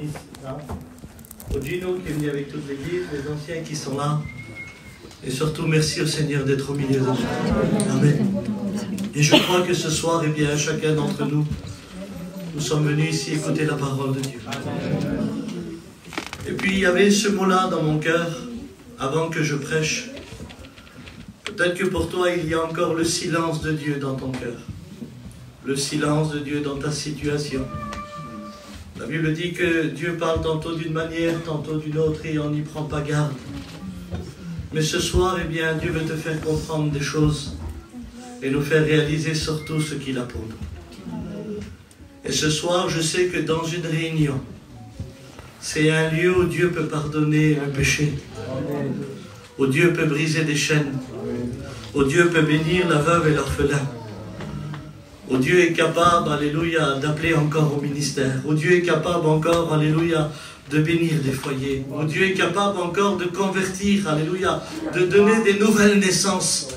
Denis là, au Gino qui est venu avec toute l'église, les anciens qui sont là. Et surtout, merci au Seigneur d'être au milieu de nous. Amen. Et je crois que ce soir, eh bien, chacun d'entre nous, nous sommes venus ici écouter la parole de Dieu. Et puis, il y avait ce mot-là dans mon cœur, avant que je prêche. Peut-être que pour toi, il y a encore le silence de Dieu dans ton cœur. Le silence de Dieu dans ta situation. La Bible dit que Dieu parle tantôt d'une manière, tantôt d'une autre, et on n'y prend pas garde. Mais ce soir, eh bien, Dieu veut te faire comprendre des choses et nous faire réaliser surtout ce qu'il a pour nous. Et ce soir, je sais que dans une réunion, c'est un lieu où Dieu peut pardonner le péché, où Dieu peut briser des chaînes, où Dieu peut bénir la veuve et l'orphelin, où Dieu est capable, alléluia, d'appeler encore au ministère, où Dieu est capable encore, alléluia, de bénir des foyers, où Dieu est capable encore de convertir, alléluia, de donner des nouvelles naissances.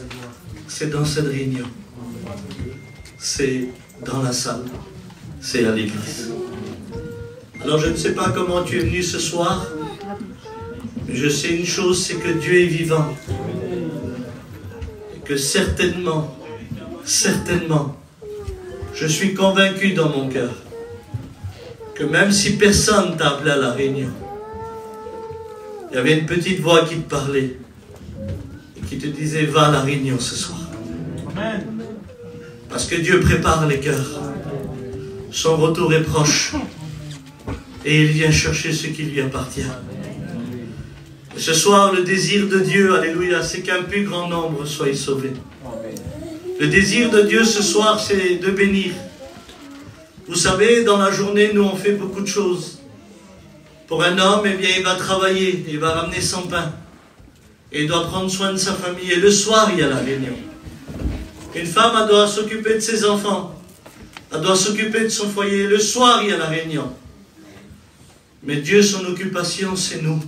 C'est dans cette réunion. C'est dans la salle. C'est à l'église. Alors je ne sais pas comment tu es venu ce soir, mais je sais une chose, c'est que Dieu est vivant. Et que certainement, je suis convaincu dans mon cœur, que même si personne t'a appelé à la réunion, il y avait une petite voix qui te parlait et qui te disait « Va à la réunion ce soir ». Parce que Dieu prépare les cœurs. Son retour est proche et il vient chercher ce qui lui appartient. Et ce soir, le désir de Dieu, alléluia, c'est qu'un plus grand nombre soit sauvé. Le désir de Dieu ce soir, c'est de bénir. Vous savez, dans la journée, nous, on fait beaucoup de choses. Pour un homme, eh bien, il va travailler, il va ramener son pain. Et il doit prendre soin de sa famille. Et le soir, il y a la réunion. Une femme, elle doit s'occuper de ses enfants. Elle doit s'occuper de son foyer. Le soir, il y a la réunion. Mais Dieu, son occupation, c'est nous.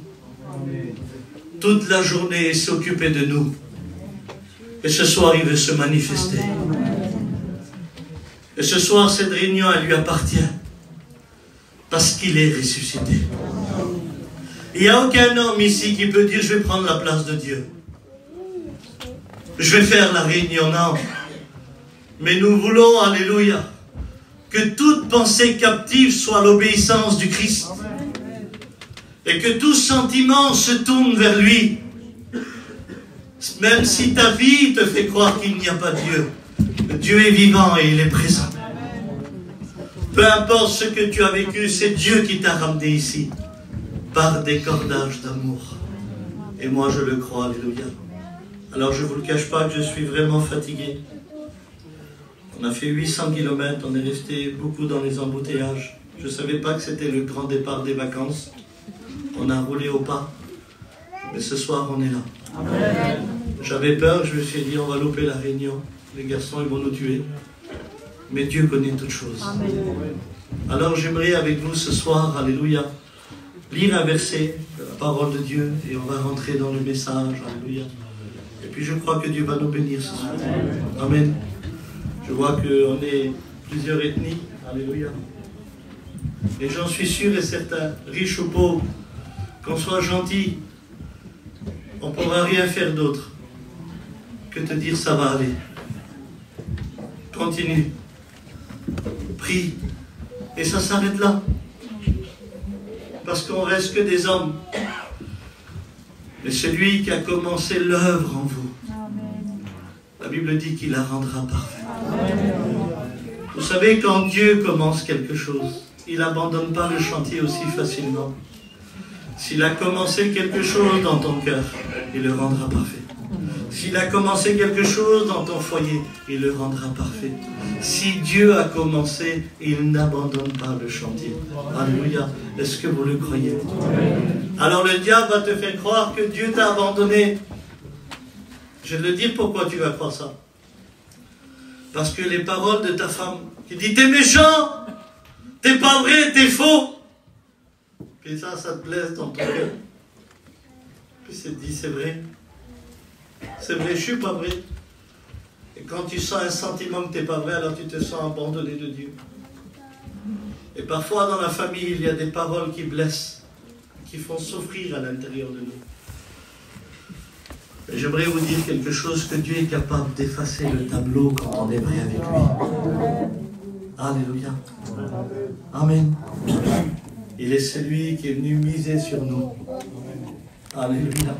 Toute la journée, il s'est occupé de nous. Et ce soir, il veut se manifester. Et ce soir, cette réunion, elle lui appartient. Parce qu'il est ressuscité. Il n'y a aucun homme ici qui peut dire, je vais prendre la place de Dieu. Je vais faire la réunion, non. Mais nous voulons, alléluia, que toute pensée captive soit l'obéissance du Christ. Et que tout sentiment se tourne vers lui. Même si ta vie te fait croire qu'il n'y a pas Dieu. Dieu est vivant et il est présent. Peu importe ce que tu as vécu, c'est Dieu qui t'a ramené ici. Par des cordages d'amour. Et moi je le crois, alléluia. Alors je ne vous le cache pas que je suis vraiment fatigué. On a fait 800 km, on est resté beaucoup dans les embouteillages. Je ne savais pas que c'était le grand départ des vacances. On a roulé au pas. Mais ce soir on est là. J'avais peur, je me suis dit on va louper la réunion. Les garçons ils vont nous tuer. Mais Dieu connaît toutes choses. Alors j'aimerais avec vous ce soir, alléluia, lire un verset de la parole de Dieu et on va rentrer dans le message, alléluia. Et puis je crois que Dieu va nous bénir ce soir. Amen. Je vois qu'on est plusieurs ethnies, alléluia. Et j'en suis sûr et certain, riches ou pauvres, qu'on soit gentil, on ne pourra rien faire d'autre que te dire ça va aller. Continue. Prie. Et ça s'arrête là. Parce qu'on reste que des hommes. Mais celui qui a commencé l'œuvre en vous, la Bible dit qu'il la rendra parfaite. Vous savez, quand Dieu commence quelque chose, il n'abandonne pas le chantier aussi facilement. S'il a commencé quelque chose dans ton cœur, il le rendra parfait. S'il a commencé quelque chose dans ton foyer, il le rendra parfait. Si Dieu a commencé, il n'abandonne pas le chantier. Alléluia. Est-ce que vous le croyez? Alors le diable va te faire croire que Dieu t'a abandonné. Je vais te dire pourquoi tu vas croire ça. Parce que les paroles de ta femme qui dit t'es méchant, t'es pas vrai, t'es faux. Puis ça te blesse dans ton cœur. Puis c'est dit c'est vrai. C'est vrai, je suis pas vrai. Et quand tu sens un sentiment que tu n'es pas vrai, alors tu te sens abandonné de Dieu. Et parfois dans la famille, il y a des paroles qui blessent, qui font souffrir à l'intérieur de nous. Et j'aimerais vous dire quelque chose, que Dieu est capable d'effacer le tableau quand on est vrai avec lui. Alléluia. Amen. Il est celui qui est venu miser sur nous. Alléluia.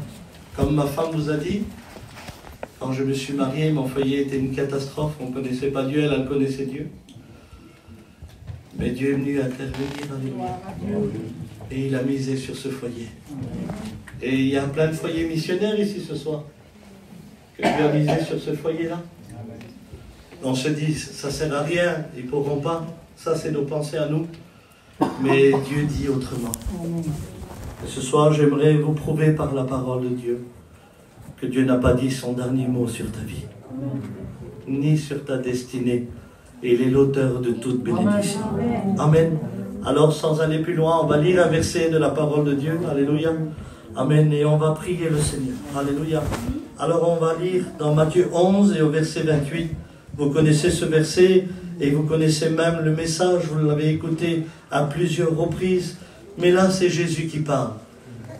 Comme ma femme vous a dit, quand je me suis marié, mon foyer était une catastrophe. On ne connaissait pas Dieu, elle connaissait Dieu. Mais Dieu est venu intervenir. Alléluia. Et il a misé sur ce foyer. Et il y a plein de foyers missionnaires ici ce soir. Que Dieu a misé sur ce foyer-là. On se dit, ça ne sert à rien, ils ne pourront pas. Ça, c'est nos pensées à nous. Mais Dieu dit autrement. Et ce soir, j'aimerais vous prouver par la parole de Dieu que Dieu n'a pas dit son dernier mot sur ta vie, ni sur ta destinée. Et il est l'auteur de toute bénédiction. Amen. Alors, sans aller plus loin, on va lire un verset de la parole de Dieu. Alléluia. Amen. Et on va prier le Seigneur. Alléluia. Alors, on va lire dans Matthieu 11 et au verset 28. Vous connaissez ce verset et vous connaissez même le message. Vous l'avez écouté à plusieurs reprises. Mais là, c'est Jésus qui parle.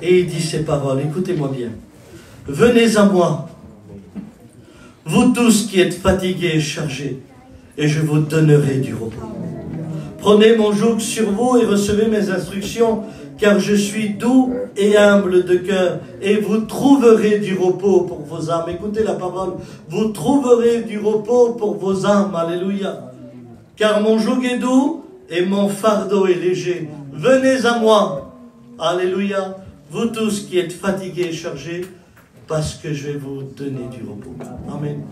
Et il dit ces paroles. Écoutez-moi bien. Venez à moi, vous tous qui êtes fatigués et chargés, et je vous donnerai du repos. Prenez mon joug sur vous et recevez mes instructions, car je suis doux et humble de cœur, et vous trouverez du repos pour vos âmes. Écoutez la parole. Vous trouverez du repos pour vos âmes. Alléluia. Car mon joug est doux et mon fardeau est léger. Venez à moi. Alléluia. Vous tous qui êtes fatigués et chargés, parce que je vais vous donner du repos. Amen.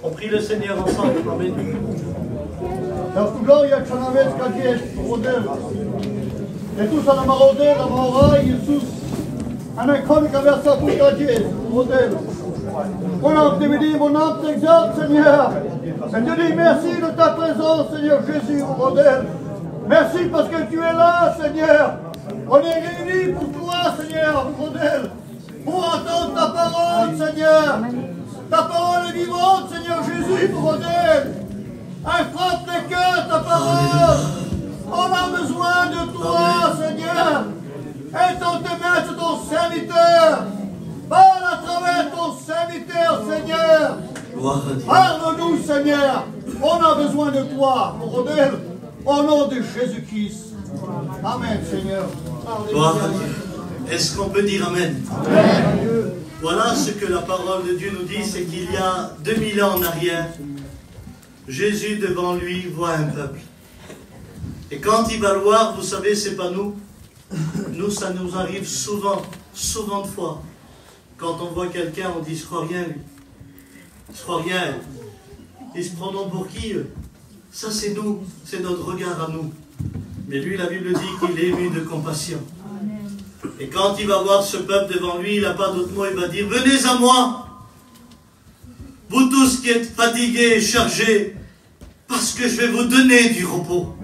On prie le Seigneur ensemble. Amen. Mon âme te bénit, mon âme t'exalte, Seigneur. Et te dis merci de ta présence, Seigneur Jésus, mon modèle. Merci parce que tu es là, Seigneur. On est réunis pour toi, Seigneur, mon modèle. Pour entendre ta parole, Seigneur. Ta parole est vivante, Seigneur Jésus, mon modèle. Elle frappe les cœurs, ta parole. On a besoin de toi, Seigneur. Étends tes mains sur ton serviteur. Parle à travers ton serviteur, Seigneur. Parle-nous, Seigneur. On a besoin de toi, mon modèle. Au nom de Jésus-Christ. Amen, Seigneur. Gloire à Dieu. Est-ce qu'on peut dire Amen? Amen. Voilà ce que la parole de Dieu nous dit, c'est qu'il y a 2000 ans en arrière, Jésus devant lui voit un peuple. Et quand il va le voir, vous savez, c'est pas nous. Nous, ça nous arrive souvent de fois. Quand on voit quelqu'un, on dit, je crois rien, lui. Je crois rien. Ils se prennent pour qui, eux? Ça, c'est nous. C'est notre regard à nous. Mais lui, la Bible dit qu'il est ému de compassion. Et quand il va voir ce peuple devant lui, il n'a pas d'autre mot, il va dire, venez à moi, vous tous qui êtes fatigués et chargés, parce que je vais vous donner du repos.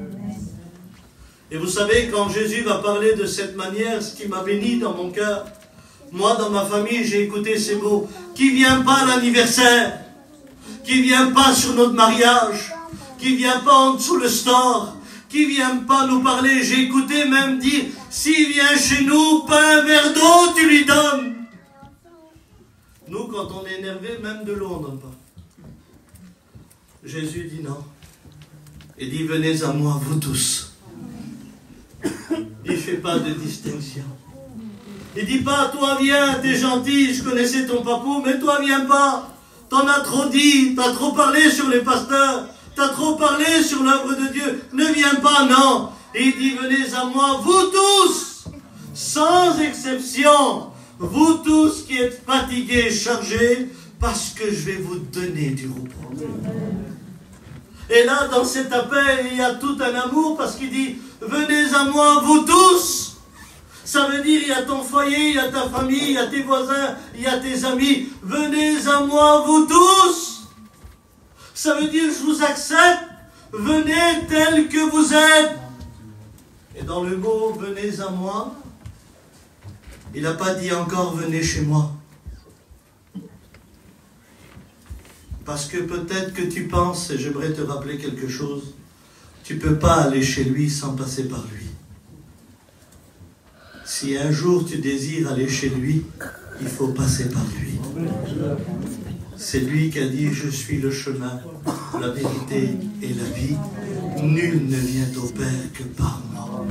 Et vous savez, quand Jésus va parler de cette manière, ce qui m'a béni dans mon cœur, moi, dans ma famille, j'ai écouté ces mots. Qui vient pas à l'anniversaire, qui vient pas sur notre mariage, qui vient pas en dessous le store, qui vient pas nous parler. J'ai écouté même dire, s'il vient chez nous, pas un verre d'eau, tu lui donnes. Nous, quand on est énervé, même de l'eau, on ne donne pas. Jésus dit non. Il dit, venez à moi, vous tous. Il ne fait pas de distinction. Il ne dit pas, toi viens, t'es gentil, je connaissais ton papou, mais toi viens pas. T'en as trop dit, t'as trop parlé sur les pasteurs, t'as trop parlé sur l'œuvre de Dieu. Ne viens pas, non. Et il dit, venez à moi, vous tous, sans exception, vous tous qui êtes fatigués et chargés, parce que je vais vous donner du repos. Et là, dans cet appel, il y a tout un amour, parce qu'il dit, venez à moi, vous tous. Ça veut dire, il y a ton foyer, il y a ta famille, il y a tes voisins, il y a tes amis. Venez à moi, vous tous. Ça veut dire, je vous accepte. Venez tel que vous êtes. Et dans le mot, venez à moi, il n'a pas dit encore, venez chez moi. Parce que peut-être que tu penses, et j'aimerais te rappeler quelque chose, tu ne peux pas aller chez lui sans passer par lui. Si un jour tu désires aller chez lui, il faut passer par lui. C'est lui qui a dit, je suis le chemin, la vérité et la vie. Nul ne vient au Père que par moi.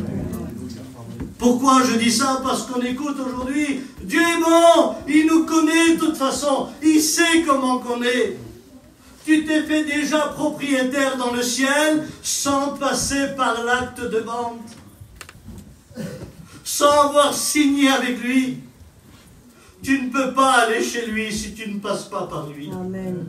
Pourquoi je dis ça? Parce qu'on écoute aujourd'hui, Dieu est bon, il nous connaît de toute façon, il sait comment qu'on est. Tu t'es fait déjà propriétaire dans le ciel sans passer par l'acte de vente, sans avoir signé avec lui. Tu ne peux pas aller chez lui si tu ne passes pas par lui. Amen.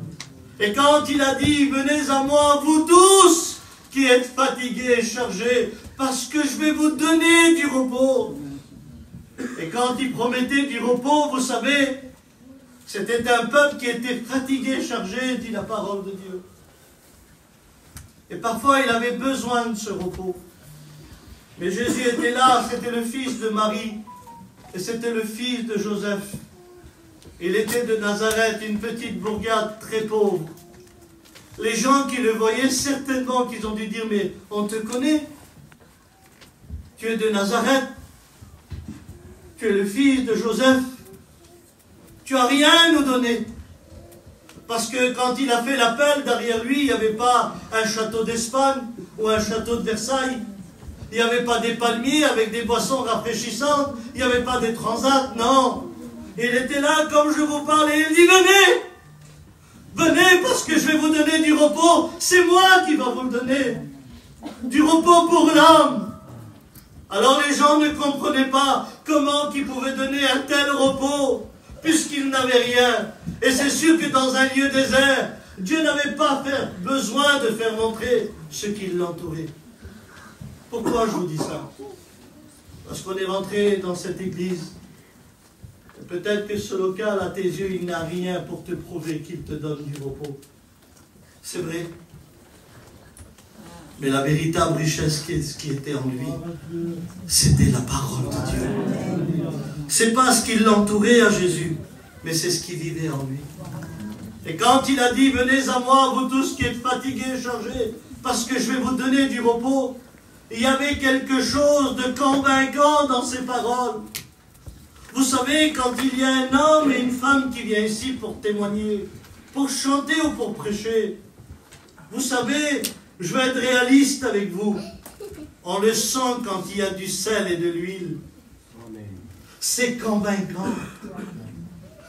Et quand il a dit, venez à moi, vous tous qui êtes fatigués et chargés, parce que je vais vous donner du repos. Et quand il promettait du repos, vous savez, c'était un peuple qui était fatigué, chargé, dit la parole de Dieu. Et parfois, il avait besoin de ce repos. Mais Jésus était là, c'était le fils de Marie, et c'était le fils de Joseph. Il était de Nazareth, une petite bourgade très pauvre. Les gens qui le voyaient, certainement qu'ils ont dû dire, mais on te connaît. Tu es de Nazareth. Tu es le fils de Joseph. Tu n'as rien à nous donner. Parce que quand il a fait l'appel, derrière lui, il n'y avait pas un château d'Espagne ou un château de Versailles. Il n'y avait pas des palmiers avec des boissons rafraîchissantes. Il n'y avait pas des transats, non. Il était là comme je vous parle et il dit, venez. Venez parce que je vais vous donner du repos. C'est moi qui va vous le donner. Du repos pour l'âme. Alors les gens ne comprenaient pas comment ils pouvaient donner un tel repos puisqu'ils n'avaient rien. Et c'est sûr que dans un lieu désert, Dieu n'avait pas besoin de faire montrer ce qui l'entourait. Pourquoi je vous dis ça? Parce qu'on est rentré dans cette église. Peut-être que ce local, à tes yeux, il n'a rien pour te prouver qu'il te donne du repos. C'est vrai. Mais la véritable richesse qui était en lui, c'était la parole de Dieu. C'est pas ce qui l'entourait à Jésus, mais c'est ce qui vivait en lui. Et quand il a dit, venez à moi, vous tous qui êtes fatigués et chargés, parce que je vais vous donner du repos, il y avait quelque chose de convaincant dans ces paroles. Vous savez, quand il y a un homme et une femme qui viennent ici pour témoigner, pour chanter ou pour prêcher, vous savez, je vais être réaliste avec vous. On le sent quand il y a du sel et de l'huile. C'est convaincant.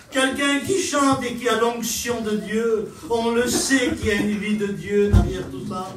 Quelqu'un qui chante et qui a l'onction de Dieu, on le sait qu'il y a une vie de Dieu derrière tout ça.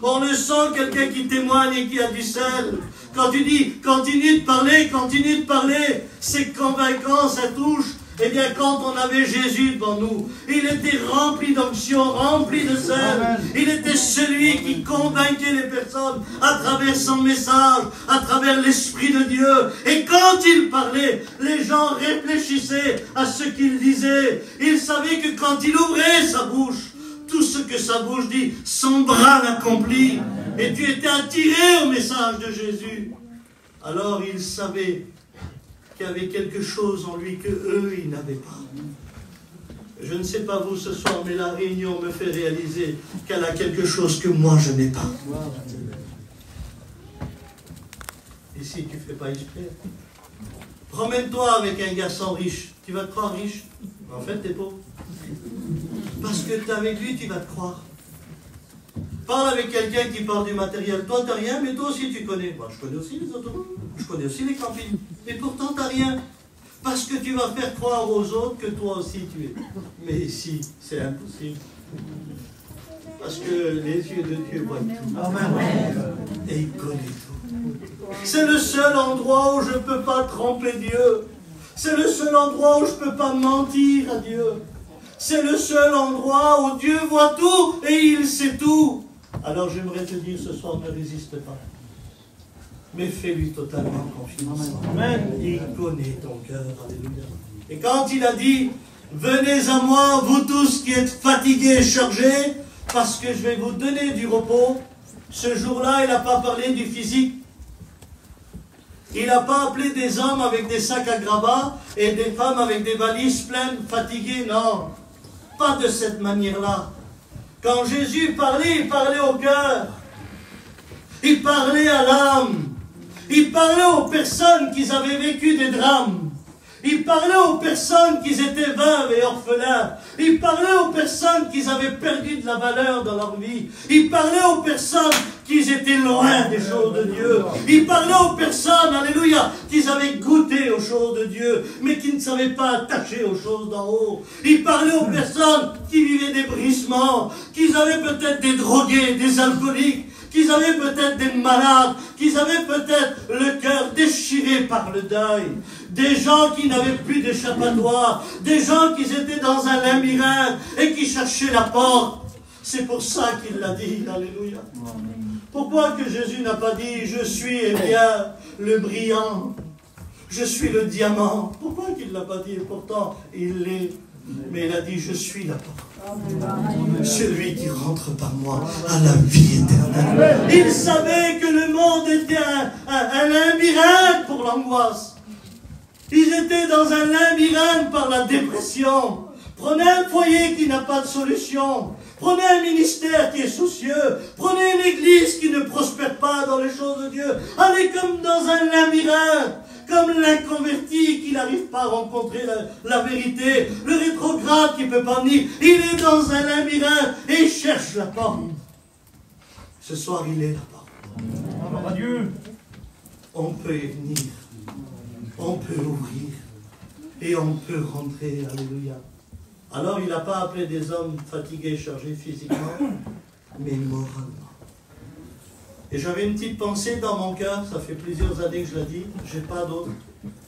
On le sent, quelqu'un qui témoigne et qui a du sel. Quand tu dis, continue de parler, c'est convaincant, ça touche. Eh bien, quand on avait Jésus devant nous, il était rempli d'onction, rempli de sel. Amen. Il était celui qui convainquait les personnes à travers son message, à travers l'Esprit de Dieu. Et quand il parlait, les gens réfléchissaient à ce qu'il disait. Ils savaient que quand il ouvrait sa bouche, tout ce que sa bouche dit, son bras l'accomplit. Et tu étais attiré au message de Jésus. Alors il savait qu'il y avait quelque chose en lui que eux, ils n'avaient pas. Je ne sais pas vous ce soir, mais la réunion me fait réaliser qu'elle a quelque chose que moi je n'ai pas. Ici, tu ne fais pas exprès. Promène-toi avec un garçon riche. Tu vas te croire riche. En fait, tu es pauvre. Parce que tu es avec lui, tu vas te croire. Parle avec quelqu'un qui parle du matériel. Toi, tu n'as rien, mais toi aussi, tu connais. Moi, je connais aussi les autoroutes. Je connais aussi les campings. Et pourtant, tu n'as rien. Parce que tu vas faire croire aux autres que toi aussi, tu es. Mais ici, c'est impossible. Parce que les yeux de Dieu voient tout. Amen. Et il connaît tout. C'est le seul endroit où je ne peux pas tromper Dieu. C'est le seul endroit où je ne peux pas mentir à Dieu. C'est le seul endroit où Dieu voit tout et il sait tout. Alors j'aimerais te dire ce soir, ne résiste pas. Mais fais-lui totalement confiance. Amen. Il connaît ton cœur. Alléluia. Et quand il a dit, venez à moi, vous tous qui êtes fatigués et chargés, parce que je vais vous donner du repos, ce jour-là, il n'a pas parlé du physique. Il n'a pas appelé des hommes avec des sacs à grabat et des femmes avec des valises pleines, fatiguées, non. pas de cette manière-là. Quand Jésus parlait, il parlait au cœur. Il parlait à l'âme. Il parlait aux personnes qui avaient vécu des drames. Il parlait aux personnes qui étaient veuves et orphelins. Il parlait aux personnes qui avaient perdu de la valeur dans leur vie. Il parlait aux personnes qui étaient loin des choses de Dieu. Il parlait aux personnes, alléluia, qui avaient goûté aux choses de Dieu, mais qui ne savaient pas attacher aux choses d'en haut. Il parlait aux personnes qui vivaient des brisements, qui avaient peut-être des drogués, des alcooliques, qu'ils avaient peut-être des malades, qu'ils avaient peut-être le cœur déchiré par le deuil, des gens qui n'avaient plus d'échappatoire, des gens qui étaient dans un labyrinthe et qui cherchaient la porte. C'est pour ça qu'il l'a dit, alléluia. Pourquoi que Jésus n'a pas dit, je suis, eh bien, le brillant, je suis le diamant? Pourquoi qu'il ne l'a pas dit? Et pourtant, il l'est. Mais il a dit, je suis la porte. Celui qui rentre par moi a la vie éternelle. Il savait que le monde était un labyrinthe pour l'angoisse. Ils étaient dans un labyrinthe par la dépression. Prenez un foyer qui n'a pas de solution. Prenez un ministère qui est soucieux. Prenez une église qui ne prospère pas dans les choses de Dieu. Allez comme dans un labyrinthe. Comme l'inconverti qui n'arrive pas à rencontrer la vérité, le rétrograde qui ne peut pas venir, il est dans un labyrinthe et il cherche la porte. Ce soir, il est la porte. Adieu. On peut y venir, on peut ouvrir et on peut rentrer. Alléluia. Alors, il n'a pas appelé des hommes fatigués, chargés physiquement, mais moralement. Et j'avais une petite pensée dans mon cœur, ça fait plusieurs années que je la dis, je n'ai pas d'autre,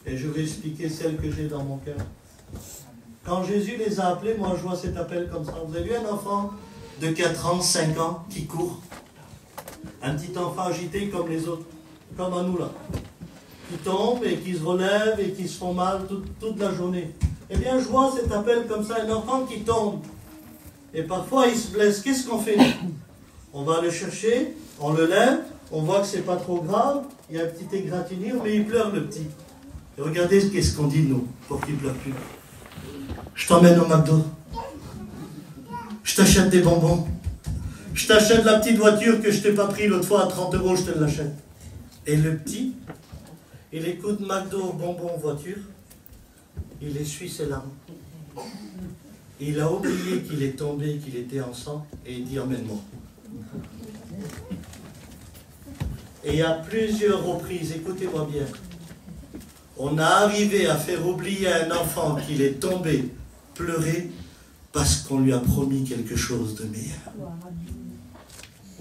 et je vais expliquer celle que j'ai dans mon cœur. Quand Jésus les a appelés, moi je vois cet appel comme ça. Vous avez vu un enfant de 4 ans, 5 ans, qui court? Un petit enfant agité comme les autres, comme à nous là, qui tombe et qui se relève et qui se font mal toute la journée. Eh bien je vois cet appel comme ça, un enfant qui tombe, et parfois il se blesse. Qu'est-ce qu'on fait? On va le chercher, on le lève, on voit que c'est pas trop grave, il y a une petite égratignure, mais il pleure le petit. Et regardez qu'est-ce qu'on dit nous, pour qu'il ne pleure plus. Je t'emmène au McDo. Je t'achète des bonbons. Je t'achète la petite voiture que je t'ai pas pris l'autre fois à 30 €, je te l'achète. Et le petit, il écoute McDo, bonbons, voiture, il essuie ses larmes. Il a oublié qu'il est tombé, qu'il était en sang, et il dit emmène-moi. Et à plusieurs reprises, écoutez-moi bien, on a arrivé à faire oublier à un enfant qu'il est tombé, pleurer, parce qu'on lui a promis quelque chose de meilleur.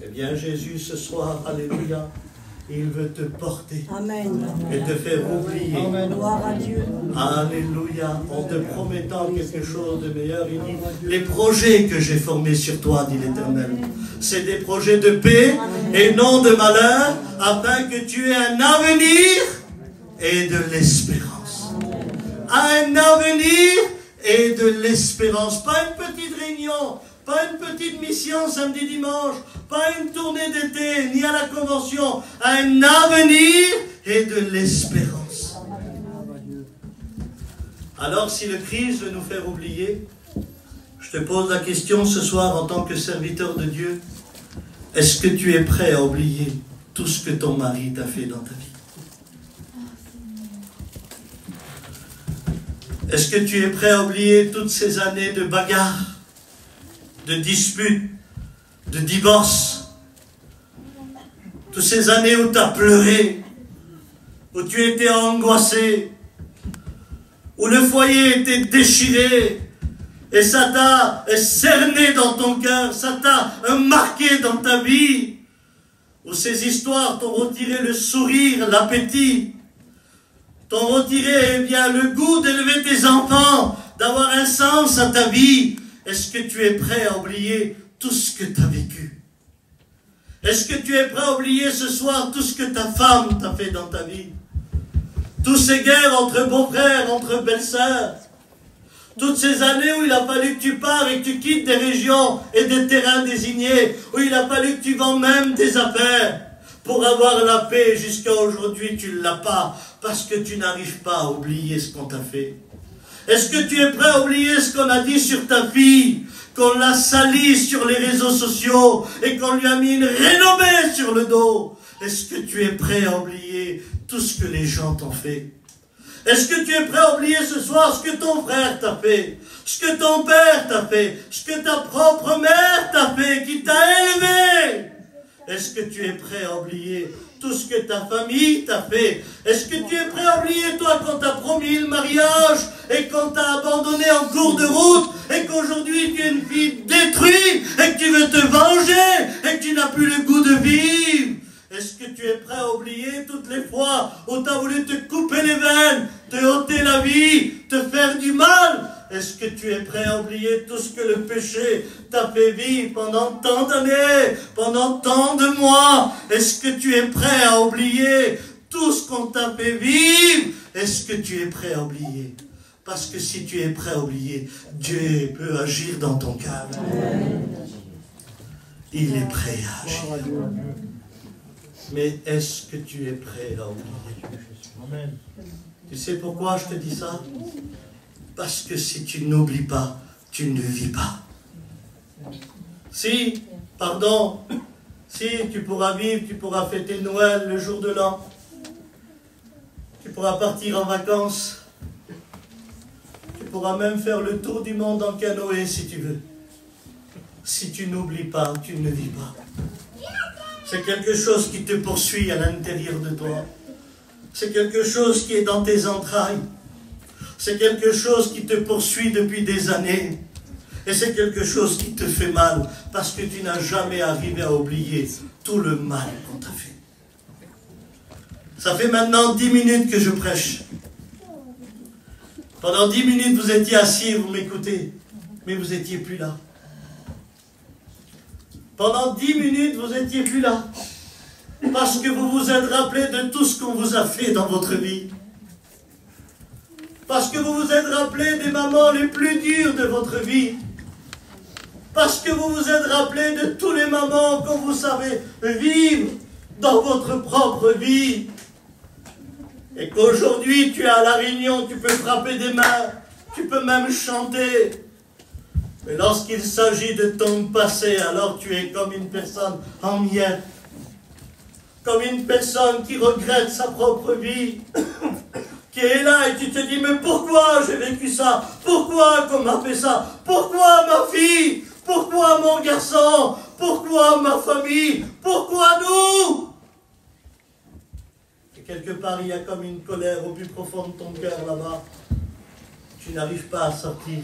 Eh bien Jésus ce soir, alléluia, il veut te porter. Amen. Et te faire oublier. Amen. Gloire à Dieu. Alléluia, en te promettant quelque chose de meilleur. Il dit, les projets que j'ai formés sur toi, dit l'Éternel, c'est des projets de paix et non de malheur, afin que tu aies un avenir et de l'espérance. Un avenir et de l'espérance. Pas une petite réunion, pas une petite mission samedi dimanche, pas une tournée d'été, ni à la convention. Un avenir et de l'espérance. Alors si le Christ veut nous faire oublier, je te pose la question ce soir en tant que serviteur de Dieu, est-ce que tu es prêt à oublier tout ce que ton mari t'a fait dans ta vie? Est-ce que tu es prêt à oublier toutes ces années de bagarres, de disputes, de divorces, toutes ces années où tu as pleuré, où tu étais angoissé, où le foyer était déchiré, et ça t'a cerné dans ton cœur, ça t'a marqué dans ta vie, où ces histoires t'ont retiré le sourire, l'appétit, t'ont retiré eh bien, le goût d'élever tes enfants, d'avoir un sens à ta vie. Est-ce que tu es prêt à oublier tout ce que tu as vécu? Est-ce que tu es prêt à oublier ce soir tout ce que ta femme t'a fait dans ta vie? Toutes ces guerres entre beaux-frères, entre belles-sœurs, toutes ces années où il a fallu que tu pars et que tu quittes des régions et des terrains désignés, où il a fallu que tu vends même tes affaires pour avoir la paix. Jusqu'à aujourd'hui, tu ne l'as pas parce que tu n'arrives pas à oublier ce qu'on t'a fait. Est-ce que tu es prêt à oublier ce qu'on a dit sur ta fille, qu'on l'a salie sur les réseaux sociaux et qu'on lui a mis une renommée sur le dos? Est-ce que tu es prêt à oublier tout ce que les gens t'ont fait? Est-ce que tu es prêt à oublier ce soir ce que ton frère t'a fait, ce que ton père t'a fait, ce que ta propre mère t'a fait, qui t'a élevé? Est-ce que tu es prêt à oublier tout ce que ta famille t'a fait? Est-ce que tu es prêt à oublier, toi, qu'on t'a promis le mariage et qu'on t'a abandonné en cours de route et qu'aujourd'hui tu es une fille détruite et que tu veux te venger et que tu n'as plus le goût de vivre? Est-ce que tu es prêt à oublier toutes les fois où tu as voulu te couper les veines, te ôter la vie, te faire du mal? Est-ce que tu es prêt à oublier tout ce que le péché t'a fait vivre pendant tant d'années, pendant tant de mois? Est-ce que tu es prêt à oublier tout ce qu'on t'a fait vivre? Est-ce que tu es prêt à oublier? Parce que si tu es prêt à oublier, Dieu peut agir dans ton cœur. Il est prêt à agir. Mais est-ce que tu es prêt à oublier? Tu sais pourquoi je te dis ça? Parce que si tu n'oublies pas, tu ne vis pas. Si tu pourras vivre, tu pourras fêter Noël le jour de l'an. Tu pourras partir en vacances. Tu pourras même faire le tour du monde en canoë si tu veux. Si tu n'oublies pas, tu ne vis pas. C'est quelque chose qui te poursuit à l'intérieur de toi. C'est quelque chose qui est dans tes entrailles. C'est quelque chose qui te poursuit depuis des années. Et c'est quelque chose qui te fait mal parce que tu n'as jamais arrivé à oublier tout le mal qu'on t'a fait. Ça fait maintenant 10 minutes que je prêche. Pendant 10 minutes, vous étiez assis et vous m'écoutez, mais vous n'étiez plus là. Pendant 10 minutes, vous n'étiez plus là. Parce que vous vous êtes rappelé de tout ce qu'on vous a fait dans votre vie. Parce que vous vous êtes rappelé des moments les plus durs de votre vie. Parce que vous vous êtes rappelé de tous les moments qu'on vous savait vivre dans votre propre vie. Et qu'aujourd'hui, tu es à la réunion, tu peux frapper des mains, tu peux même chanter. Mais lorsqu'il s'agit de ton passé, alors tu es comme une personne en miettes. Comme une personne qui regrette sa propre vie. Qui est là et tu te dis, mais pourquoi j'ai vécu ça? Pourquoi qu'on m'a fait ça? Pourquoi ma fille? Pourquoi mon garçon? Pourquoi ma famille? Pourquoi nous? Et quelque part, il y a comme une colère au plus profond de ton cœur là-bas. Tu n'arrives pas à sortir.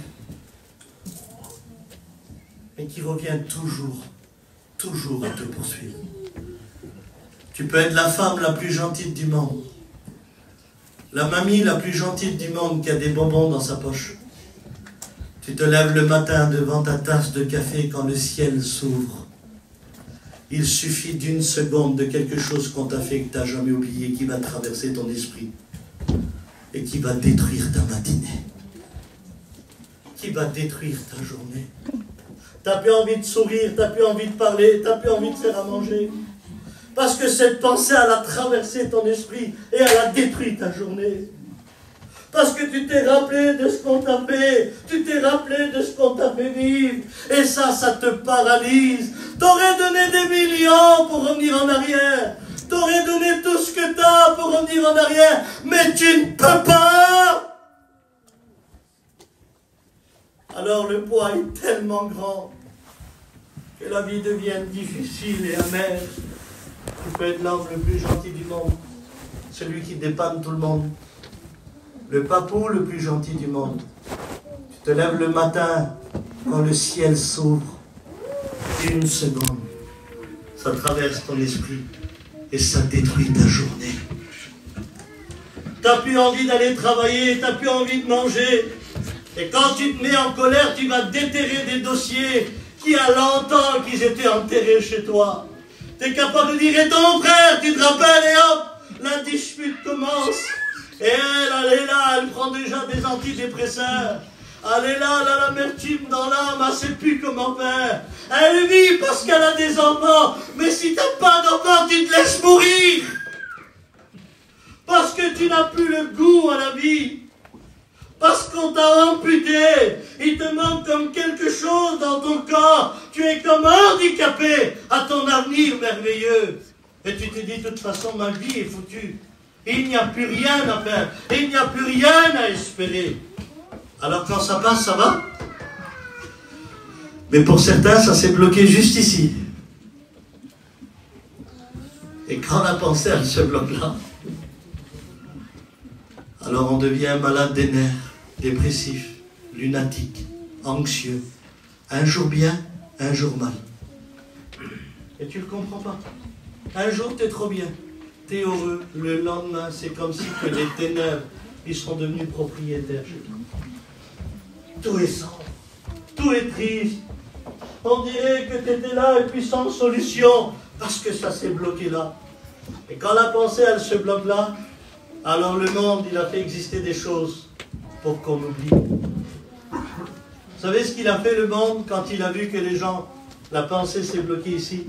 Mais qui revient toujours à te poursuivre. Tu peux être la femme la plus gentille du monde. La mamie la plus gentille du monde qui a des bonbons dans sa poche. Tu te lèves le matin devant ta tasse de café quand le ciel s'ouvre. Il suffit d'une seconde de quelque chose qu'on t'a fait que tu n'as jamais oublié qui va traverser ton esprit et qui va détruire ta matinée. Qui va détruire ta journée. Tu n'as plus envie de sourire, tu n'as plus envie de parler, tu n'as plus envie de faire à manger. Parce que cette pensée, elle a traversé ton esprit et elle a détruit ta journée. Parce que tu t'es rappelé de ce qu'on t'a fait, tu t'es rappelé de ce qu'on t'a fait vivre. Et ça te paralyse. T'aurais donné des millions pour revenir en arrière. T'aurais donné tout ce que t'as pour revenir en arrière. Mais tu ne peux pas. Alors le poids est tellement grand que la vie devient difficile et amère. Tu peux être l'homme le plus gentil du monde, celui qui dépanne tout le monde, le papou le plus gentil du monde. Tu te lèves le matin quand le ciel s'ouvre, une seconde, ça traverse ton esprit et ça détruit ta journée. Tu n'as plus envie d'aller travailler, tu n'as plus envie de manger. Et quand tu te mets en colère, tu vas déterrer des dossiers qui a longtemps qu'ils étaient enterrés chez toi. Tu es capable de dire, et ton frère, tu te rappelles, et hop, la dispute commence. Et elle est là, elle prend déjà des antidépresseurs. Elle est là, elle a l'amertume dans l'âme, elle ne sait plus comment faire. Elle vit parce qu'elle a des enfants, mais si tu n'as pas d'enfants, tu te laisses mourir. Parce que tu n'as plus le goût à la vie. Parce qu'on t'a amputé. Il te manque comme quelque chose dans ton corps. Tu es comme handicapé à ton avenir merveilleux. Et tu te dis, de toute façon, ma vie est foutue. Il n'y a plus rien à faire. Il n'y a plus rien à espérer. Alors quand ça passe, ça va. Mais pour certains, ça s'est bloqué juste ici. Et quand la pensée, elle se bloque là, alors on devient malade des nerfs, dépressif, lunatique, anxieux. Un jour bien, un jour mal. Et tu ne le comprends pas. Un jour, tu es trop bien. Tu es heureux. Le lendemain, c'est comme si que les ténèbres, ils sont devenus propriétaires chez toi. Tout est sombre. Tout est triste. On dirait que tu étais là et puis sans solution. Parce que ça s'est bloqué là. Et quand la pensée, elle se bloque là, alors le monde, il a fait exister des choses pour qu'on oublie. Vous savez ce qu'il a fait le monde quand il a vu que les gens, la pensée s'est bloquée ici?